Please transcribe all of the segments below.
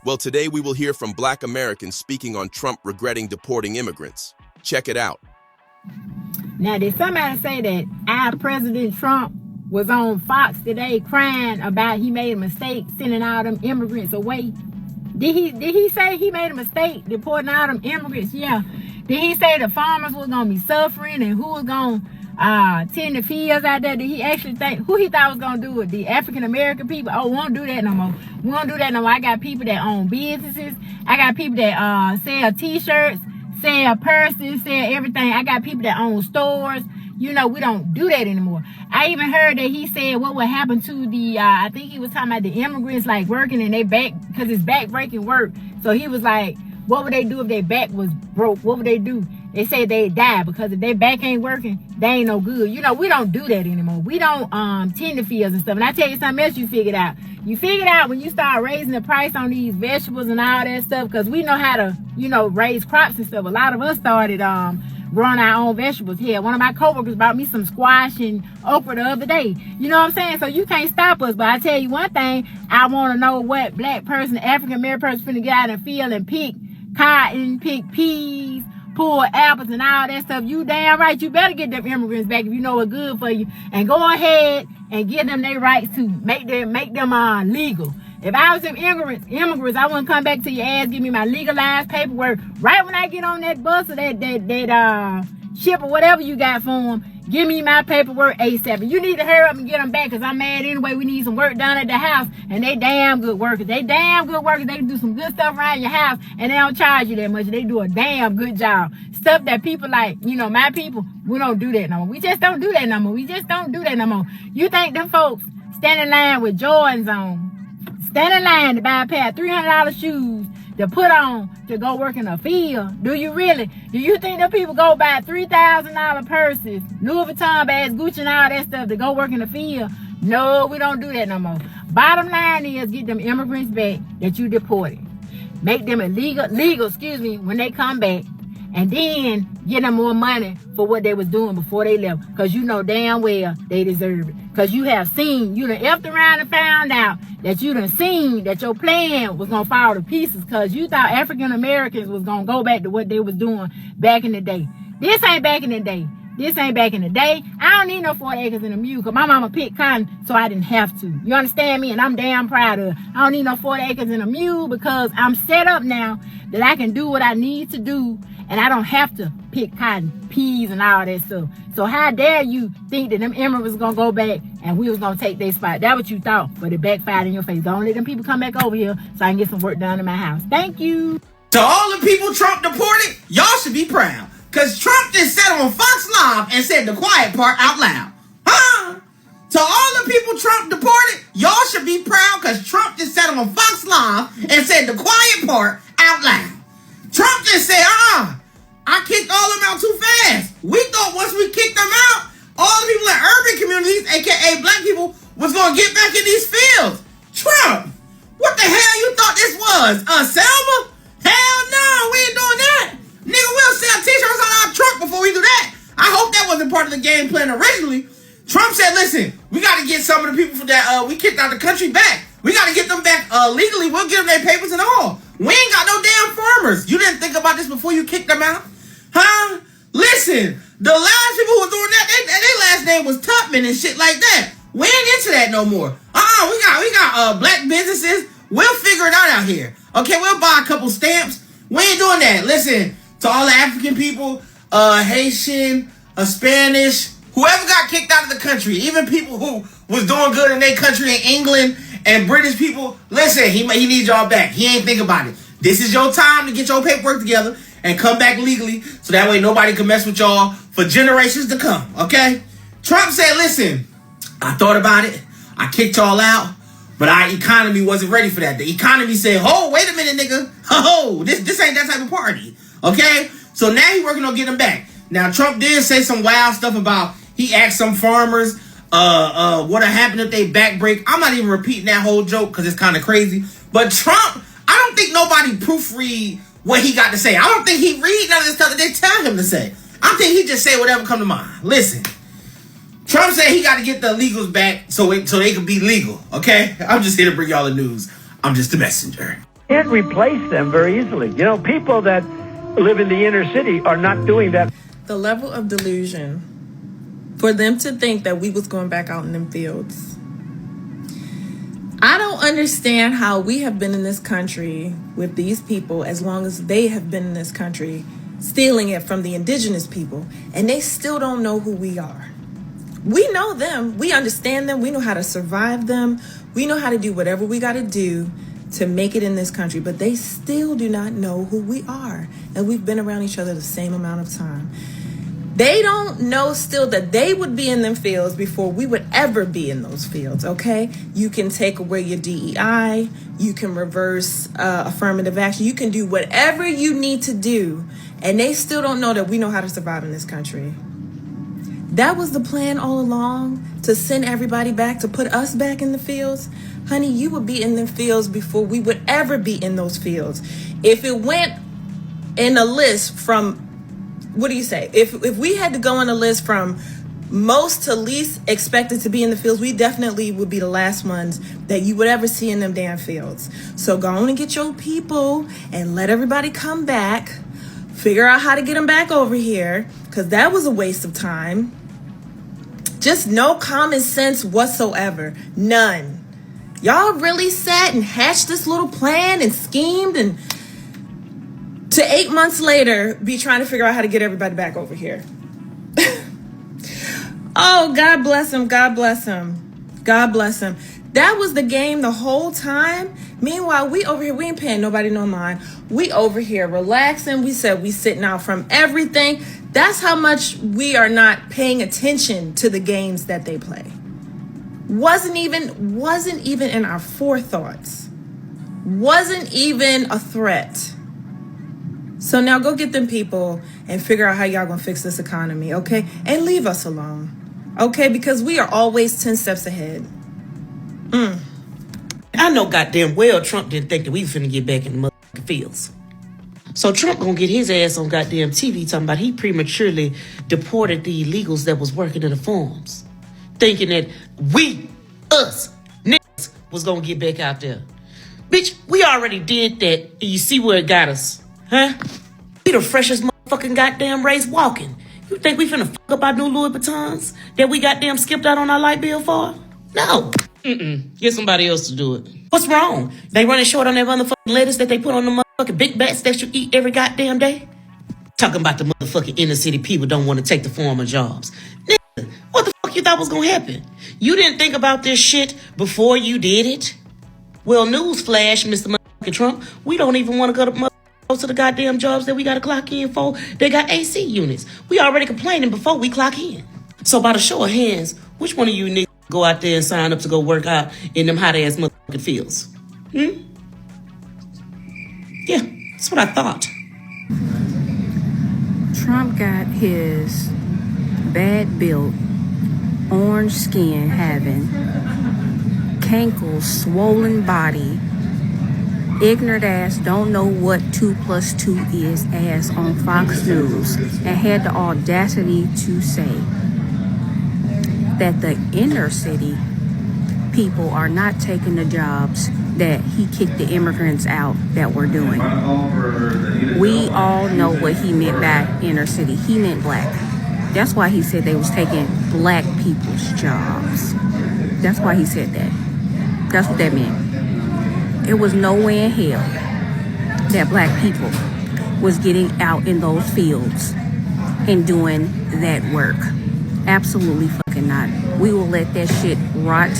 Well, today we will hear from Black Americans speaking on Trump regretting deporting immigrants. Check it out. Now, did somebody say that our President Trump was on Fox today crying about he made a mistake sending all them immigrants away? Did he say he made a mistake deporting all them immigrants? Yeah. Did he say the farmers were going to be suffering and who was going to tend the fields out there? Did he actually think, who he thought was going to do it? The African-American people? Oh, we won't do that no more. We won't do that no more. I got people that own businesses. I got people that sell T-shirts, sell purses, sell everything. I got people that own stores. You know, we don't do that anymore. I even heard that he said what would happen to the, I think he was talking about the immigrants like working and they back, because it's back-breaking work. So he was like, what would they do if their back was broke? What would they do? They say they'd die because if their back ain't working, they ain't no good. You know, we don't do that anymore. We don't tend the fields and stuff. And I tell you something else you figured out. You figured out when you start raising the price on these vegetables and all that stuff, because we know how to, you know, raise crops and stuff. A lot of us started growing our own vegetables. Yeah, one of my coworkers bought me some squash and okra the other day. You know what I'm saying? So you can't stop us. But I tell you one thing, I want to know what black person, African-American person finna get out in the field and pick cotton, pick peas, pull apples and all that stuff. You damn right. You better get them immigrants back if you know what's good for you. And go ahead and give them their rights to make them legal. If I was them immigrants, I wouldn't come back to your ass, give me my legalized paperwork. Right when I get on that bus or that ship or whatever you got for them, give me my paperwork ASAP. And you need to hurry up and get them back, because I'm mad anyway. We need some work done at the house. And they damn good workers. They damn good workers. They can do some good stuff around your house, and they don't charge you that much. They do a damn good job. Stuff that people like, you know, my people, we don't do that no more. We just don't do that no more. We just don't do that no more. You think them folks stand in line with Jordans on, stand in line to buy a pair of $300 shoes to put on to go work in a field? Do you really? Do you think that people go buy $3,000 purses, Louis Vuitton bags, Gucci and all that stuff to go work in the field? No, we don't do that no more. Bottom line is, get them immigrants back that you deported. Make them legal, when they come back. And then get them more money for what they was doing before they left. Because you know damn well they deserve it. Because you have seen, you done effed around and found out that you done seen that your plan was going to fall to pieces. Because you thought African Americans was going to go back to what they was doing back in the day. This ain't back in the day. This ain't back in the day. I don't need no 40 acres and a mule, because my mama picked cotton, so I didn't have to. You understand me? And I'm damn proud of it. I don't need no 40 acres and a mule, because I'm set up now that I can do what I need to do, and I don't have to pick cotton, peas, and all that stuff. So how dare you think that them immigrants was going to go back and we was going to take their spot? That's what you thought, but it backfired in your face. Don't let them people come back over here so I can get some work done in my house. Thank you. To all the people Trump deported, y'all should be proud. Because Trump just said on Fox Live and said the quiet part out loud. Huh? To all the people Trump deported, y'all should be proud, because Trump just said on Fox Live and said the quiet part out loud. Trump just said, I kicked all of them out too fast. We thought once we kicked them out, all the people in urban communities, aka black people, was going to get back in these fields. Trump, what the hell you thought this was? Selma? Hell no, we ain't doing that. Nigga, we'll sell t-shirts on our truck before we do that. I hope that wasn't part of the game plan originally. Trump said, listen, we got to get some of the people that we kicked out of the country back. We got to get them back legally. We'll give them their papers and all. We ain't got no damn farmers. You didn't think about this before you kicked them out? Huh? Listen, the last people who were doing that, their last name was Tubman and shit like that. We ain't into that no more. We got black businesses. We'll figure it out here. Okay, we'll buy a couple stamps. We ain't doing that. Listen, to all the African people, Haitian, Spanish, whoever got kicked out of the country, even people who was doing good in their country in England, and British people, listen, he needs y'all back. He ain't think about it. This is your time to get your paperwork together and come back legally, so that way nobody can mess with y'all for generations to come, okay? Trump said, listen, I thought about it. I kicked y'all out, but our economy wasn't ready for that. The economy said, oh, wait a minute, nigga. Oh, this ain't that type of party, okay? So now he's working on getting them back. Now, Trump did say some wild stuff about, he asked some farmers, what happened if they back break. I'm not even repeating that whole joke because it's kind of crazy. But Trump, I don't think nobody proofread what he got to say. I don't think he read none of the stuff that they tell him to say. I think he just say whatever come to mind. Listen, Trump said he got to get the illegals back so they can be legal. Okay, I'm just here to bring y'all the news. I'm just a messenger. Can't replace them very easily. You know, people that live in the inner city are not doing that. The level of delusion for them to think that we was going back out in them fields. I don't understand how we have been in this country with these people as long as they have been in this country, stealing it from the indigenous people, and they still don't know who we are. We know them. We understand them. We know how to survive them. We know how to do whatever we got to do to make it in this country, but they still do not know who we are. And we've been around each other the same amount of time. They don't know still that they would be in them fields before we would ever be in those fields, okay? You can take away your DEI. You can reverse affirmative action. You can do whatever you need to do. And they still don't know that we know how to survive in this country. That was the plan all along, to send everybody back, to put us back in the fields. Honey, you would be in the fields before we would ever be in those fields. If it went in a list from, what do you say? If we had to go on a list from most to least expected to be in the fields, we definitely would be the last ones that you would ever see in them damn fields. So go on and get your people and let everybody come back. Figure out how to get them back over here, because that was a waste of time. Just no common sense whatsoever. None. Y'all really sat and hatched this little plan and schemed, and to 8 months later be trying to figure out how to get everybody back over here. Oh, God bless him. God bless him. God bless him. That was the game the whole time. Meanwhile, we over here, we ain't paying nobody no mind. We over here relaxing. We said we sitting out from everything. That's how much we are not paying attention to the games that they play. Wasn't even in our forethoughts. Wasn't even a threat. So now go get them people and figure out how y'all gonna fix this economy, okay? And leave us alone, okay? Because we are always 10 steps ahead. I know goddamn well Trump didn't think that we finna get back in the motherfucking fields. So Trump gonna get his ass on goddamn TV talking about he prematurely deported the illegals that was working in the farms, thinking that us, niggas, was gonna get back out there. Bitch, we already did that, and you see where it got us, huh? We the freshest motherfucking goddamn race walking. You think we finna fuck up our new Louis Vuittons that we goddamn skipped out on our light bill for? No. Get somebody else to do it. What's wrong? They running short on that motherfucking lettuce that they put on the motherfucking big bats that you eat every goddamn day? Talking about the motherfucking inner city people don't want to take the former jobs. Nigga, what the fuck you thought was gonna happen? You didn't think about this shit before you did it? Well, newsflash, Mr. motherfucking Trump, we don't even want to go to the goddamn jobs that we gotta clock in for. They got AC units. We already complaining before we clock in. So by the show of hands, which one of you niggas go out there and sign up to go work out in them hot ass motherfucking fields? Yeah, that's what I thought. Trump got his bad built, orange skin having, cankles, swollen body, ignorant ass, don't know what 2 + 2 is ass on Fox News, and had the audacity to say that the inner city people are not taking the jobs that he kicked the immigrants out that we're doing. We all know what he meant by inner city. He meant black. That's why he said they was taking black people's jobs. That's why he said that. That's what that meant. It was no way in hell that black people was getting out in those fields and doing that work. Absolutely fucking not. We will let that shit rot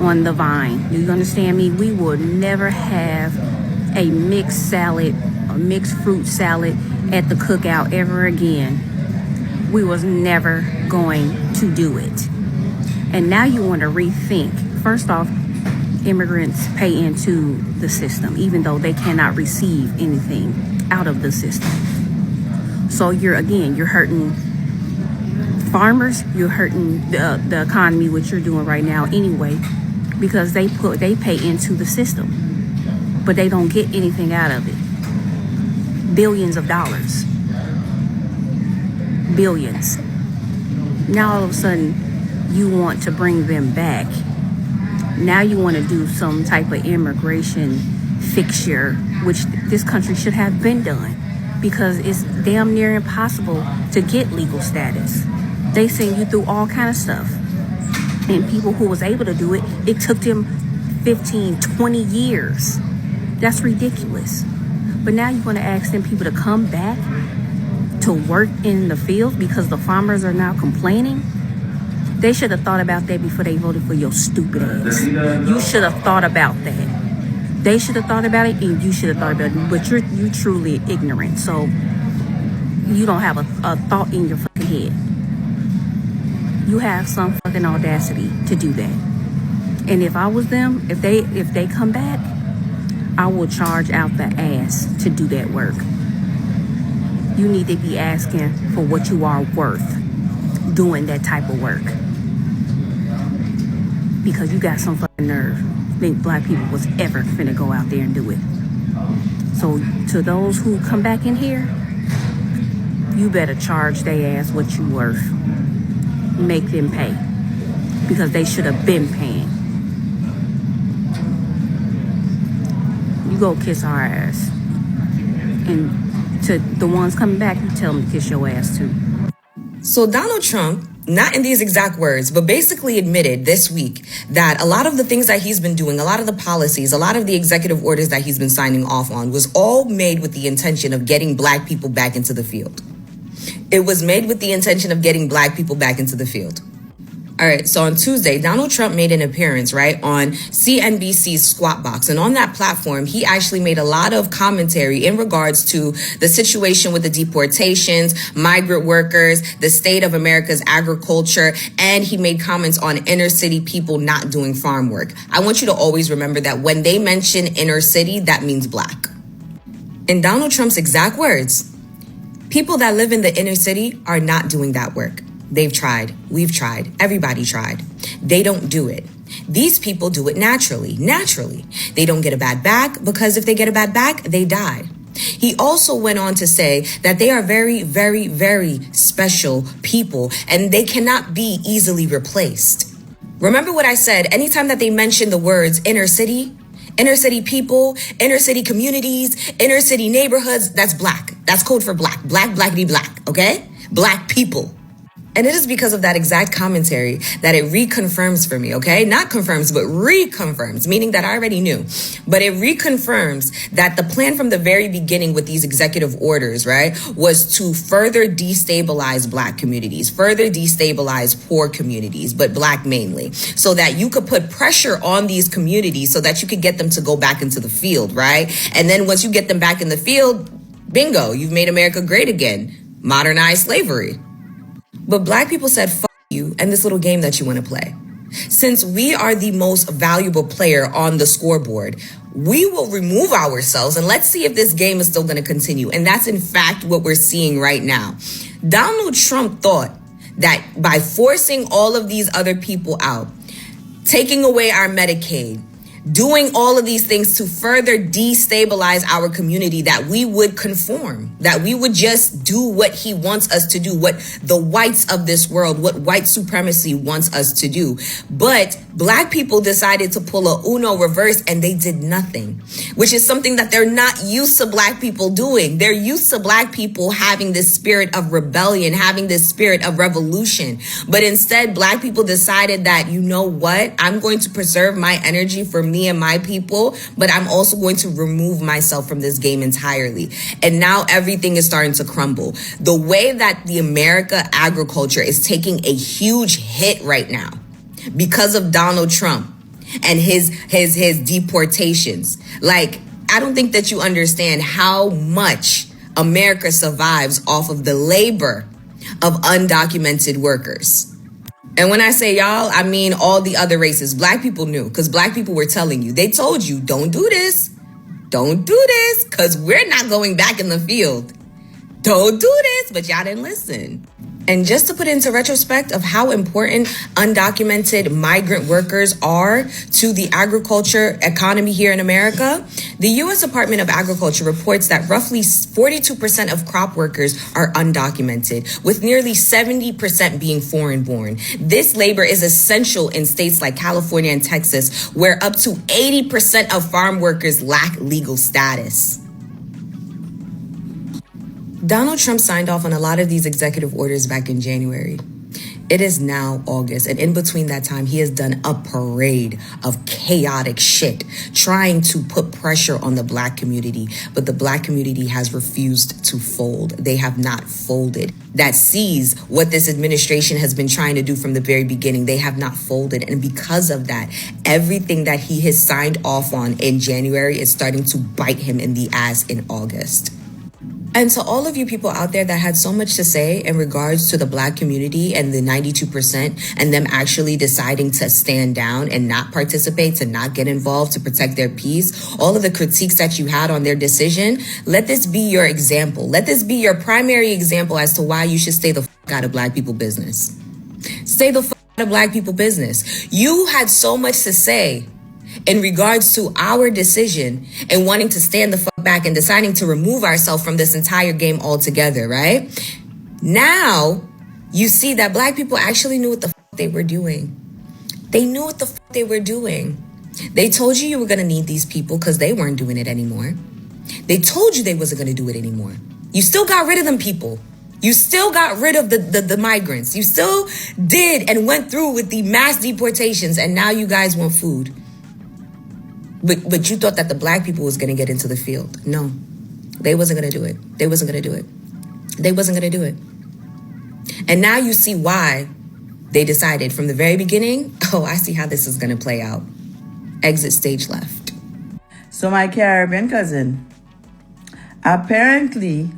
on the vine. Do you understand me? We will never have a mixed salad, a mixed fruit salad at the cookout ever again. We was never going to do it. And now you want to rethink. First off, immigrants pay into the system, even though they cannot receive anything out of the system. So you're hurting farmers, you're hurting the economy, which you're doing right now anyway, because they pay into the system, but they don't get anything out of it. Billions of dollars. Billions. Now all of a sudden you want to bring them back. Now you want to do some type of immigration fixture, which this country should have been done, because it's damn near impossible to get legal status. They send you through all kind of stuff. And people who was able to do it, it took them 15, 20 years. That's ridiculous. But now you're going to ask them people to come back to work in the field because the farmers are now complaining? They should have thought about that before they voted for your stupid ass. You should have thought about that. They should have thought about it, and you should have thought about it. But you're truly ignorant, so you don't have a thought in your fucking head. You have some fucking audacity to do that. And if I was them, if they come back, I will charge out the ass to do that work. You need to be asking for what you are worth doing that type of work. Because you got some fucking nerve. Think black people was ever finna go out there and do it. So to those who come back in here, you better charge their ass what you worth. Make them pay. Because they should have been paying. You go kiss our ass. And to the ones coming back, you tell them to kiss your ass too. So Donald Trump, not in these exact words, but basically admitted this week that a lot of the things that he's been doing, a lot of the policies, a lot of the executive orders that he's been signing off on was all made with the intention of getting black people back into the field. It was made with the intention of getting black people back into the field. All right, so on Tuesday, Donald Trump made an appearance, right, on CNBC's Squawk Box. And on that platform, he actually made a lot of commentary in regards to the situation with the deportations, migrant workers, the state of America's agriculture, and he made comments on inner city people not doing farm work. I want you to always remember that when they mention inner city, that means black. In Donald Trump's exact words, people that live in the inner city are not doing that work. They've tried. We've tried. Everybody tried. They don't do it. These people do it naturally. They don't get a bad back because if they get a bad back, they die. He also went on to say that they are very, very, very special people and they cannot be easily replaced. Remember what I said, anytime that they mention the words inner city people, inner city communities, inner city neighborhoods, that's black. That's code for black. Black, blackity black, okay? Black people. And it is because of that exact commentary that it reconfirms for me, okay? Not confirms, but reconfirms, meaning that I already knew. But it reconfirms that the plan from the very beginning with these executive orders, right, was to further destabilize black communities, further destabilize poor communities, but black mainly, so that you could put pressure on these communities so that you could get them to go back into the field, right? And then once you get them back in the field, bingo, you've made America great again. Modernized slavery. But black people said, fuck you and this little game that you want to play. Since we are the most valuable player on the scoreboard, we will remove ourselves and let's see if this game is still going to continue. And that's in fact what we're seeing right now. Donald Trump thought that by forcing all of these other people out, taking away our Medicaid, doing all of these things to further destabilize our community, that we would conform, that we would just do what he wants us to do, what the whites of this world, what white supremacy wants us to do. But black people decided to pull a Uno reverse and they did nothing, which is something that they're not used to black people doing. They're used to black people having this spirit of rebellion, having this spirit of revolution. But instead, black people decided that, you know what, I'm going to preserve my energy for me and my people, but I'm also going to remove myself from this game entirely. And now everything is starting to crumble. The way that the America agriculture is taking a huge hit right now because of Donald Trump and his deportations. Like, I don't think that you understand how much America survives off of the labor of undocumented workers. And when I say y'all, I mean all the other races. Black people knew because black people were telling you. They told you, don't do this. Don't do this because we're not going back in the field. Don't do this. But y'all didn't listen. And just to put into retrospect of how important undocumented migrant workers are to the agriculture economy here in America, the U.S. Department of Agriculture reports that roughly 42% of crop workers are undocumented, with nearly 70% being foreign-born. This labor is essential in states like California and Texas, where up to 80% of farm workers lack legal status. Donald Trump signed off on a lot of these executive orders back in January. It is now August, and in between that time, he has done a parade of chaotic shit, trying to put pressure on the Black community, but the Black community has refused to fold. They have not folded. That sees what this administration has been trying to do from the very beginning. They have not folded, and because of that, everything that he has signed off on in January is starting to bite him in the ass in August. And to all of you people out there that had so much to say in regards to the Black community and the 92% and them actually deciding to stand down and not participate, to not get involved, to protect their peace, all of the critiques that you had on their decision, let this be your example. Let this be your primary example as to why you should stay the fuck out of Black people business. Stay the fuck out of Black people business. You had so much to say in regards to our decision and wanting to stand the fuck back and deciding to remove ourselves from this entire game altogether, right? Now, you see that Black people actually knew what the fuck they were doing. They knew what the fuck they were doing. They told you were going to need these people because they weren't doing it anymore. They told you they wasn't going to do it anymore. You still got rid of them people. You still got rid of the migrants. You still did and went through with the mass deportations, and now you guys want food. But you thought that the Black people was going to get into the field. No, they wasn't going to do it. They wasn't going to do it. They wasn't going to do it. And now you see why they decided from the very beginning, oh, I see how this is going to play out. Exit stage left. So my Caribbean cousin, apparently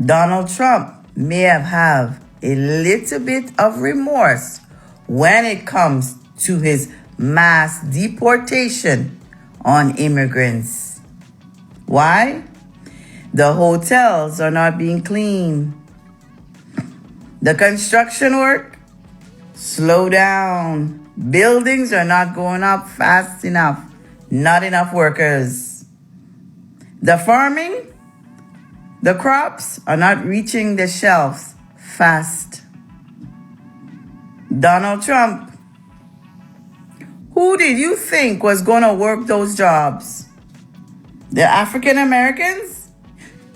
Donald Trump may have a little bit of remorse when it comes to his mass deportation on immigrants. Why? The hotels are not being cleaned. The construction work, slow down. Buildings are not going up fast enough. Not enough workers. The farming, the crops are not reaching the shelves fast. Donald Trump, who did you think was going to work those jobs? The African Americans?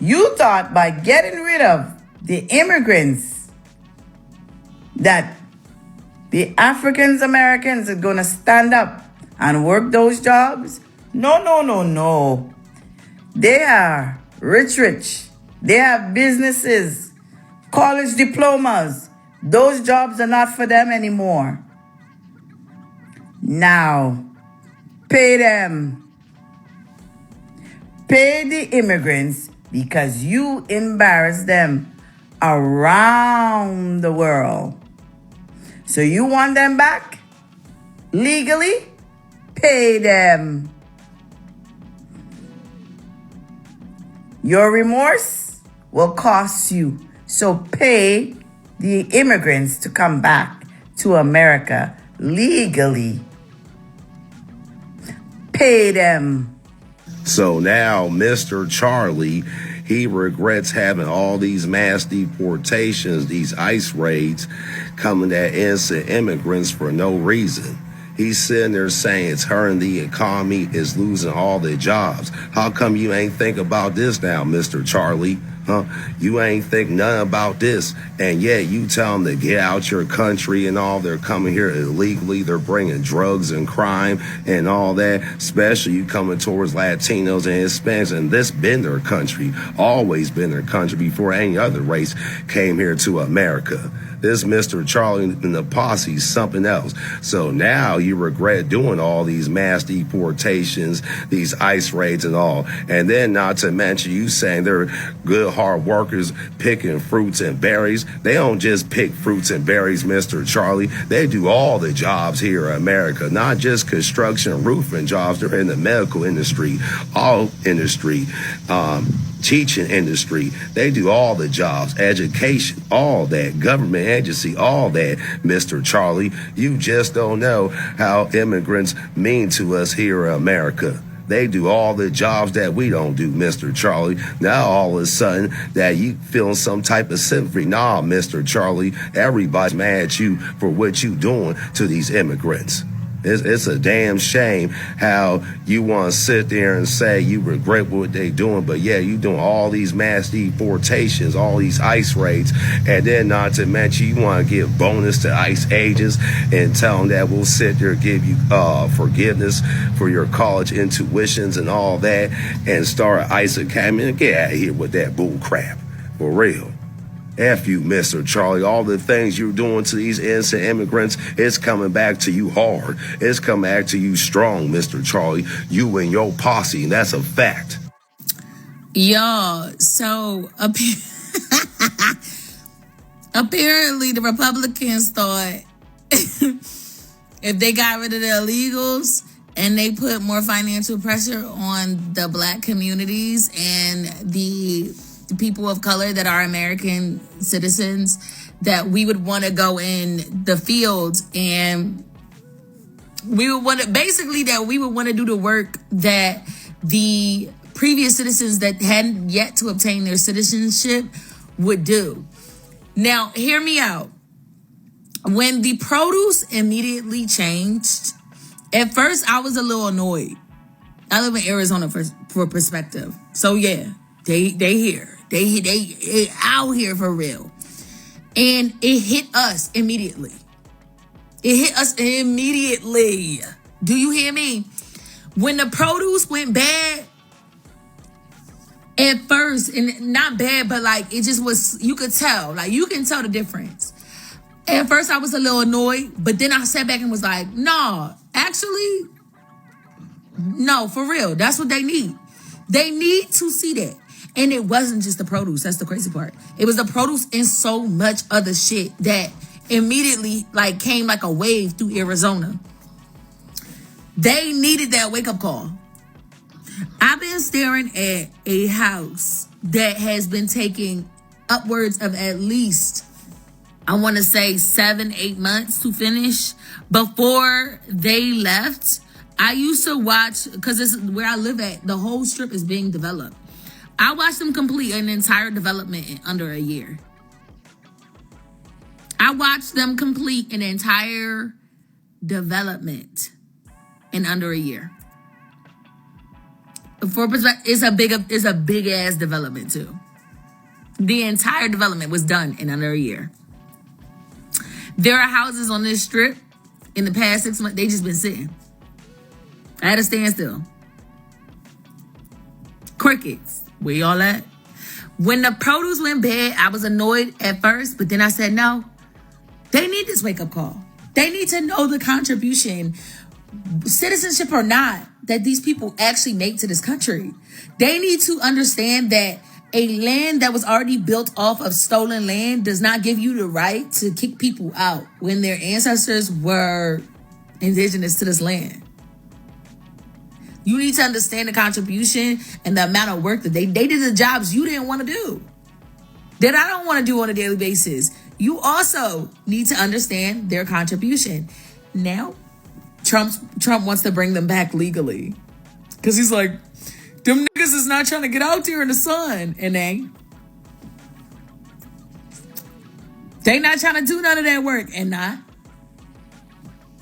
You thought by getting rid of the immigrants that the African Americans are going to stand up and work those jobs? No, no, no, no. They are rich. They have businesses, college diplomas. Those jobs are not for them anymore. Now, pay them. Pay the immigrants because you embarrass them around the world. So you want them back? Legally? Pay them. Your remorse will cost you. So pay the immigrants to come back to America legally. Pay them. So now Mr. Charlie, he regrets having all these mass deportations, these ICE raids coming at innocent immigrants for no reason. He's sitting there saying it's hurting the economy, is losing all their jobs. How come you ain't think about this now, Mr. Charlie? Huh? You ain't think nothing about this, and yet you tell them to get out your country and all. They're coming here illegally. They're bringing drugs and crime and all that, especially you coming towards Latinos and Hispanics, and this been their country, always been their country before any other race came here to America. This Mr. Charlie and the posse is something else. So now you regret doing all these mass deportations, these ICE raids and all. And then not to mention you saying they're good hard workers picking fruits and berries. They don't just pick fruits and berries, Mr. Charlie. They do all the jobs here in America, not just construction, roofing jobs. They're in the medical industry, all industry, teaching industry. They do all the jobs, education, all that, government agency, all that, Mr. Charlie. You just don't know how immigrants mean to us here in America. They do all the jobs that we don't do, Mr. Charlie. Now all of a sudden that you feeling some type of sympathy. Nah, Mr. Charlie, everybody's mad at you for what you doing to these immigrants. It's a damn shame how you want to sit there and say you regret what they doing, but yeah, you doing all these mass deportations, all these ICE raids, and then not to mention you want to give bonus to ICE agents and tell them that we'll sit there and give you forgiveness for your college intuitions and all that and start ICE Academy. And get out of here with that bull crap, for real. F you, Mr. Charlie. All the things you're doing to these innocent immigrants, it's coming back to you hard. It's coming back to you strong, Mr. Charlie. You and your posse, and that's a fact. Y'all, so apparently the Republicans thought if they got rid of the illegals and they put more financial pressure on the black communities and the people of color that are American citizens, that we would want to go in the fields and we would want to do the work that the previous citizens that hadn't yet to obtain their citizenship would do. Now, hear me out. When the produce immediately changed, at first I was a little annoyed. I live in Arizona for perspective. So yeah, they here. They out here for real. And it hit us immediately. Do you hear me? When the produce went bad, at first, and not bad, but like it just was, you could tell. Like you can tell the difference. At first I was a little annoyed, but then I sat back and was like, no, actually, no, for real. That's what they need. They need to see that. And it wasn't just the produce. That's the crazy part. It was the produce and so much other shit that immediately like came like a wave through Arizona. They needed that wake-up call. I've been staring at a house that has been taking upwards of at least, I want to say 7-8 months to finish. Before they left, I used to watch, because this is where I live at, the whole strip is being developed. I watched them complete an entire development in under a year. I watched them complete an entire development in under a year. For perspective, it's a big ass development too. The entire development was done in under a year. There are houses on this strip in the past 6 months, they just been sitting. I had to stand still. Crickets. Where y'all at? When the produce went bad, I was annoyed at first, but then I said, no, they need this wake-up call. They need to know the contribution, citizenship or not, that these people actually make to this country. They need to understand that a land that was already built off of stolen land does not give you the right to kick people out when their ancestors were indigenous to this land. You need to understand the contribution and the amount of work that they did the jobs you didn't want to do, that I don't want to do on a daily basis. You also need to understand their contribution. Now, Trump wants to bring them back legally. Because he's like, them niggas is not trying to get out there in the sun. And they not trying to do none of that work. And not.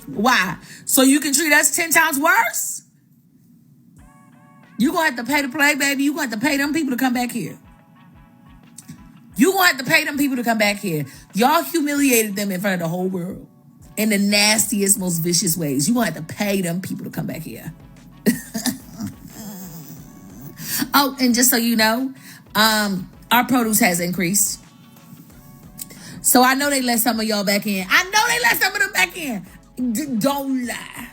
Why? So you can treat us 10 times worse? You gonna have to pay to play, baby. You gonna have to pay them people to come back here. You gonna have to pay them people to come back here. Y'all humiliated them in front of the whole world in the nastiest, most vicious ways. You gonna have to pay them people to come back here. Oh, and just so you know, our produce has increased. So I know they let some of y'all back in. I know they let some of them back in. Don't lie.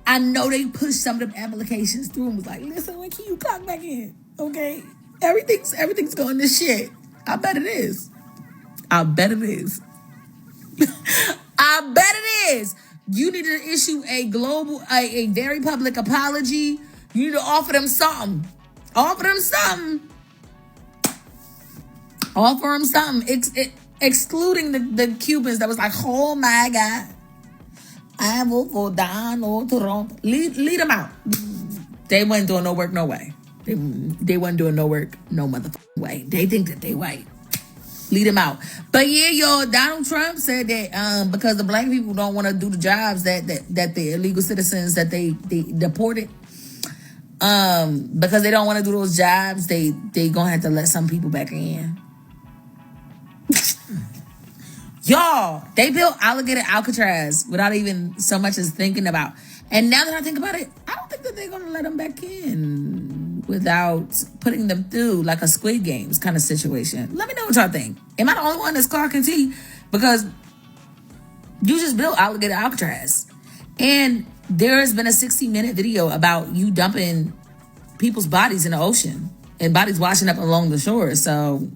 I know they pushed some of them applications through and was like, listen, when can you clock back in? Okay? Everything's going to shit. I bet it is. I bet it is. I bet it is. You need to issue a very public apology. You need to offer them something. Offer them something. Excluding the Cubans that was like, oh my God, I vote for Donald Trump. Lead them out. They wasn't doing no work, no way. They wasn't doing no work, no motherfucking way. They think that they white. Lead them out. But yeah, Donald Trump said that because the black people don't want to do the jobs that the illegal citizens that they deported, because they don't want to do those jobs, they gonna have to let some people back in. Y'all, they built Alligator Alcatraz without even so much as thinking about. And now that I think about it, I don't think that they're gonna let them back in without putting them through like a Squid Games kind of situation. Let me know what y'all think. Am I the only one that's Clark and T? Because you just built Alligator Alcatraz. And there has been a 60-minute video about you dumping people's bodies in the ocean and bodies washing up along the shore. So,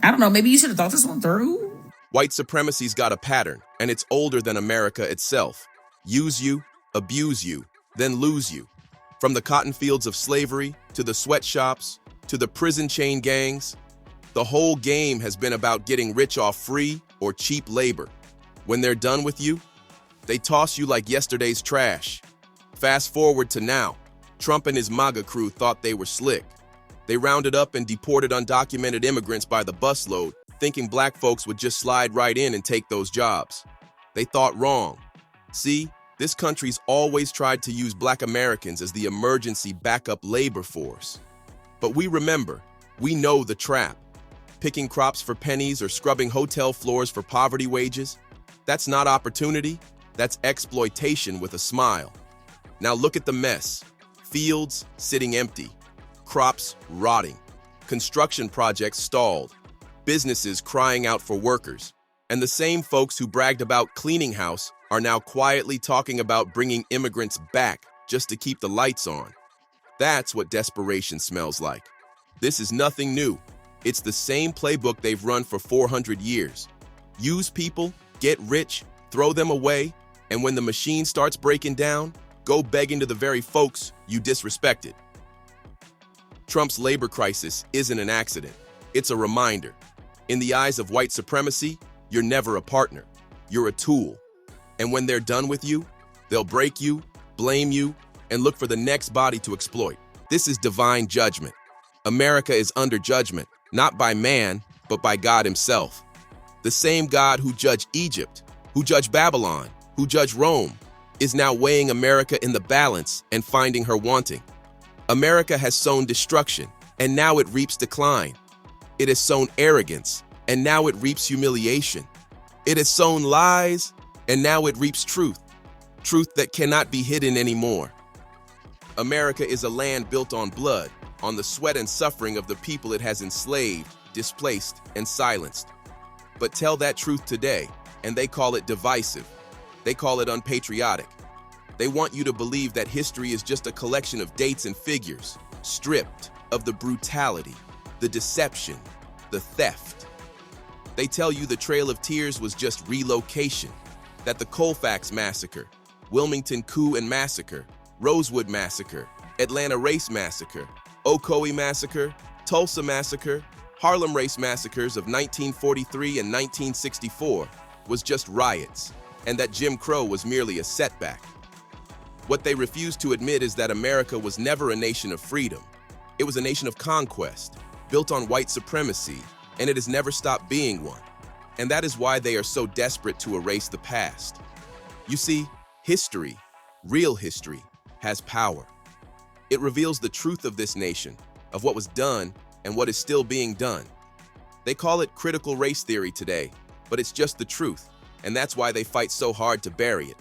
I don't know. Maybe you should have thought this one through. White supremacy's got a pattern, and it's older than America itself. Use you, abuse you, then lose you. From the cotton fields of slavery, to the sweatshops, to the prison chain gangs, the whole game has been about getting rich off free or cheap labor. When they're done with you, they toss you like yesterday's trash. Fast forward to now, Trump and his MAGA crew thought they were slick. They rounded up and deported undocumented immigrants by the busload, thinking black folks would just slide right in and take those jobs. They thought wrong. See, this country's always tried to use black Americans as the emergency backup labor force. But we remember, we know the trap. Picking crops for pennies or scrubbing hotel floors for poverty wages, that's not opportunity, that's exploitation with a smile. Now look at the mess. Fields sitting empty, crops rotting, construction projects stalled, businesses crying out for workers, and the same folks who bragged about cleaning house are now quietly talking about bringing immigrants back just to keep the lights on. That's what desperation smells like. This is nothing new. It's the same playbook they've run for 400 years. Use people, get rich, throw them away, and when the machine starts breaking down, go begging to the very folks you disrespected. Trump's labor crisis isn't an accident. It's a reminder. In the eyes of white supremacy, you're never a partner. You're a tool. And when they're done with you, they'll break you, blame you, and look for the next body to exploit. This is divine judgment. America is under judgment, not by man, but by God himself. The same God who judged Egypt, who judged Babylon, who judged Rome, is now weighing America in the balance and finding her wanting. America has sown destruction, and now it reaps decline. It has sown arrogance, and now it reaps humiliation. It has sown lies, and now it reaps truth. Truth that cannot be hidden anymore. America is a land built on blood, on the sweat and suffering of the people it has enslaved, displaced, and silenced. But tell that truth today, and they call it divisive. They call it unpatriotic. They want you to believe that history is just a collection of dates and figures, stripped of the brutality, the deception, the theft. They tell you the Trail of Tears was just relocation, that the Colfax Massacre, Wilmington Coup and Massacre, Rosewood Massacre, Atlanta Race Massacre, Ocoee Massacre, Tulsa Massacre, Harlem Race Massacres of 1943 and 1964 was just riots, and that Jim Crow was merely a setback. What they refuse to admit is that America was never a nation of freedom. It was a nation of conquest, built on white supremacy, and it has never stopped being one. And that is why they are so desperate to erase the past. You see, history, real history, has power. It reveals the truth of this nation, of what was done and what is still being done. They call it critical race theory today, but it's just the truth, and that's why they fight so hard to bury it.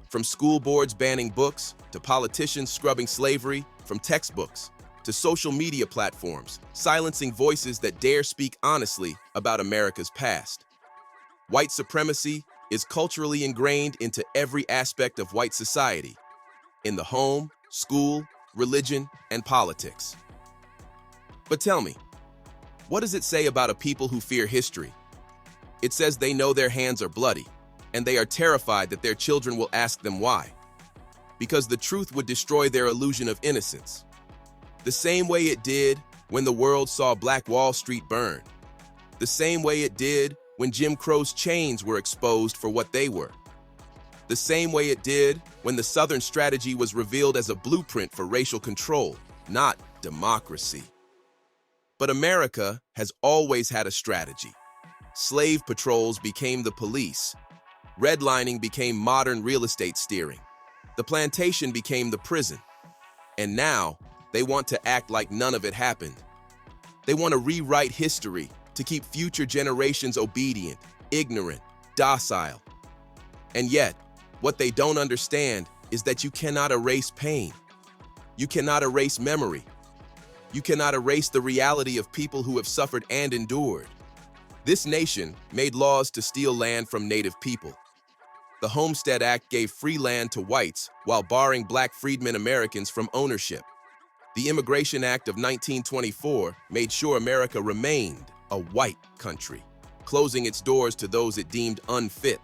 From school boards banning books, to politicians scrubbing slavery from textbooks, to social media platforms silencing voices that dare speak honestly about America's past. White supremacy is culturally ingrained into every aspect of white society, in the home, school, religion, and politics. But tell me, what does it say about a people who fear history? It says they know their hands are bloody, and they are terrified that their children will ask them why. Because the truth would destroy their illusion of innocence. The same way it did when the world saw Black Wall Street burn. The same way it did when Jim Crow's chains were exposed for what they were. The same way it did when the Southern strategy was revealed as a blueprint for racial control, not democracy. But America has always had a strategy. Slave patrols became the police. Redlining became modern real estate steering. The plantation became the prison. And now, they want to act like none of it happened. They want to rewrite history to keep future generations obedient, ignorant, docile. And yet, what they don't understand is that you cannot erase pain. You cannot erase memory. You cannot erase the reality of people who have suffered and endured. This nation made laws to steal land from Native people. The Homestead Act gave free land to whites while barring Black freedmen Americans from ownership. The Immigration Act of 1924 made sure America remained a white country, closing its doors to those it deemed unfit.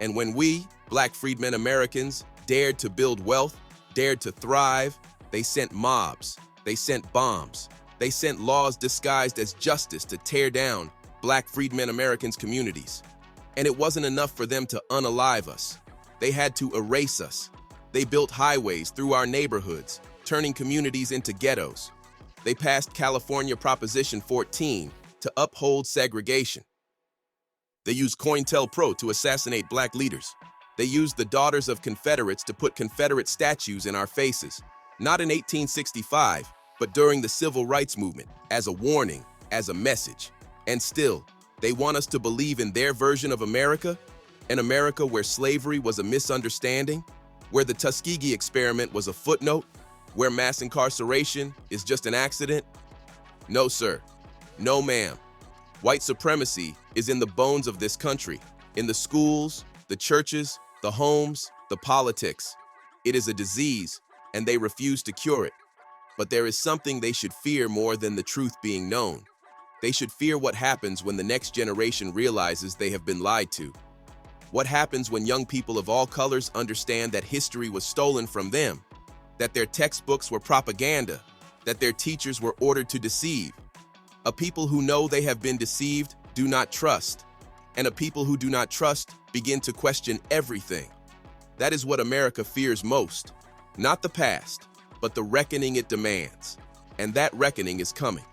And when we, Black freedmen Americans, dared to build wealth, dared to thrive, they sent mobs, they sent bombs, they sent laws disguised as justice to tear down Black freedmen Americans' communities. And it wasn't enough for them to unalive us. They had to erase us. They built highways through our neighborhoods, turning communities into ghettos. They passed California Proposition 14 to uphold segregation. They used COINTELPRO to assassinate Black leaders. They used the daughters of Confederates to put Confederate statues in our faces, not in 1865, but during the Civil Rights Movement, as a warning, as a message. And still, they want us to believe in their version of America, an America where slavery was a misunderstanding, where the Tuskegee experiment was a footnote, where mass incarceration is just an accident. No, sir. No, ma'am. White supremacy is in the bones of this country, in the schools, the churches, the homes, the politics. It is a disease, and they refuse to cure it. But there is something they should fear more than the truth being known. They should fear what happens when the next generation realizes they have been lied to. What happens when young people of all colors understand that history was stolen from them, that their textbooks were propaganda, that their teachers were ordered to deceive. A people who know they have been deceived do not trust, and a people who do not trust begin to question everything. That is what America fears most, not the past, but the reckoning it demands. And that reckoning is coming.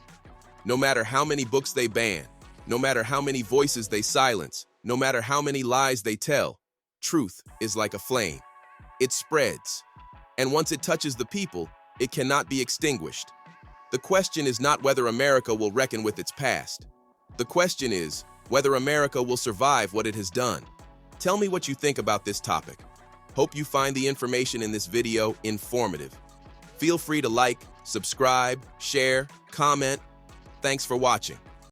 No matter how many books they ban, no matter how many voices they silence, no matter how many lies they tell, truth is like a flame. It spreads. And once it touches the people, it cannot be extinguished. The question is not whether America will reckon with its past. The question is whether America will survive what it has done. Tell me what you think about this topic. Hope you find the information in this video informative. Feel free to like, subscribe, share, comment. Thanks for watching.